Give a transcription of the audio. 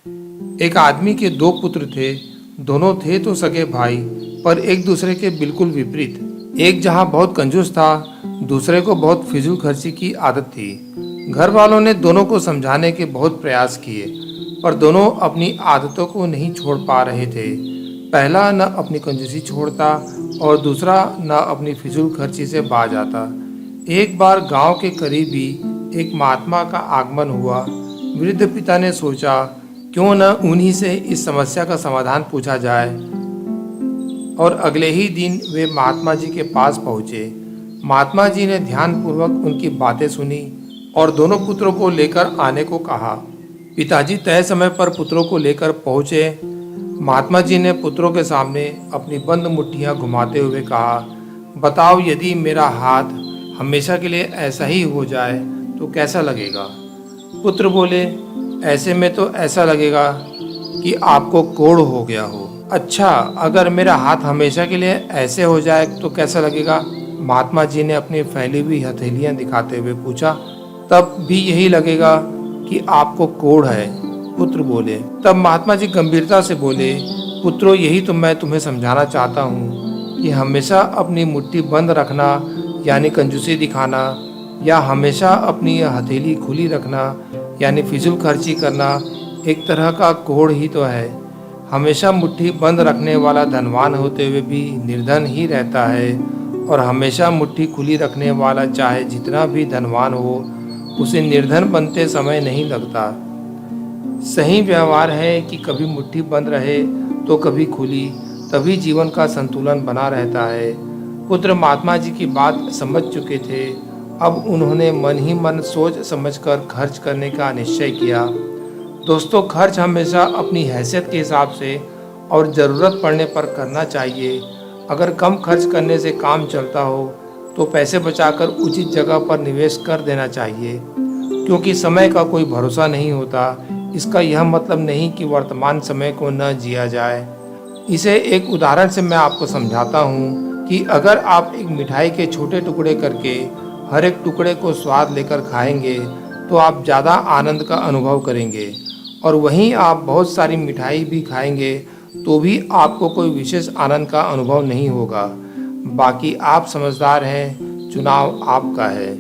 एक आदमी के दो पुत्र थे। दोनों थे तो सगे भाई, पर एक दूसरे के बिल्कुल विपरीत। एक जहाँ बहुत कंजूस था, दूसरे को बहुत फिजूल खर्ची की आदत थी। घर वालों ने दोनों को समझाने के बहुत प्रयास किए, पर दोनों अपनी आदतों को नहीं छोड़ पा रहे थे। पहला न अपनी कंजूसी छोड़ता और दूसरा न अपनी फिजूल खर्ची से बाज आता। एक बार गांव के करीब ही एक महात्मा का आगमन हुआ। वृद्ध पिता ने सोचा, क्यों न उन्हीं से इस समस्या का समाधान पूछा जाए, और अगले ही दिन वे महात्मा जी के पास पहुँचे। महात्मा जी ने ध्यानपूर्वक उनकी बातें सुनी और दोनों पुत्रों को लेकर आने को कहा। पिताजी तय समय पर पुत्रों को लेकर पहुँचे। महात्मा जी ने पुत्रों के सामने अपनी बंद मुट्ठियाँ घुमाते हुए कहा, बताओ, यदि मेरा हाथ हमेशा के लिए ऐसा ही हो जाए तो कैसा लगेगा? पुत्र बोले, ऐसे में तो ऐसा लगेगा कि आपको कोढ़ हो गया हो। अच्छा, अगर मेरा हाथ हमेशा के लिए ऐसे हो जाए तो कैसा लगेगा? महात्मा जी ने अपनी फैली हुई हथेलियां दिखाते हुए पूछा। तब भी यही लगेगा कि आपको कोढ़ है, पुत्र बोले। तब महात्मा जी गंभीरता से बोले, पुत्रों, यही तो मैं तुम्हें समझाना चाहता हूँ कि हमेशा अपनी मुट्ठी बंद रखना यानी कंजूसी दिखाना, या हमेशा अपनी हथेली खुली रखना यानी फिजूल खर्ची करना एक तरह का कोढ़ ही तो है। हमेशा मुट्ठी बंद रखने वाला धनवान होते हुए भी निर्धन ही रहता है, और हमेशा मुट्ठी खुली रखने वाला चाहे जितना भी धनवान हो, उसे निर्धन बनते समय नहीं लगता। सही व्यवहार है कि कभी मुट्ठी बंद रहे तो कभी खुली, तभी जीवन का संतुलन बना रहता है। पुत्र महात्मा जी की बात समझ चुके थे। अब उन्होंने मन ही मन सोच समझकर खर्च करने का निश्चय किया। दोस्तों, खर्च हमेशा अपनी हैसियत के हिसाब से और ज़रूरत पड़ने पर करना चाहिए। अगर कम खर्च करने से काम चलता हो तो पैसे बचाकर उचित जगह पर निवेश कर देना चाहिए, क्योंकि समय का कोई भरोसा नहीं होता। इसका यह मतलब नहीं कि वर्तमान समय को न जिया जाए। इसे एक उदाहरण से मैं आपको समझाता हूँ कि अगर आप एक मिठाई के छोटे टुकड़े करके हर एक टुकड़े को स्वाद लेकर खाएंगे तो आप ज़्यादा आनंद का अनुभव करेंगे, और वहीं आप बहुत सारी मिठाई भी खाएंगे तो भी आपको कोई विशेष आनंद का अनुभव नहीं होगा। बाकी आप समझदार हैं, चुनाव आपका है।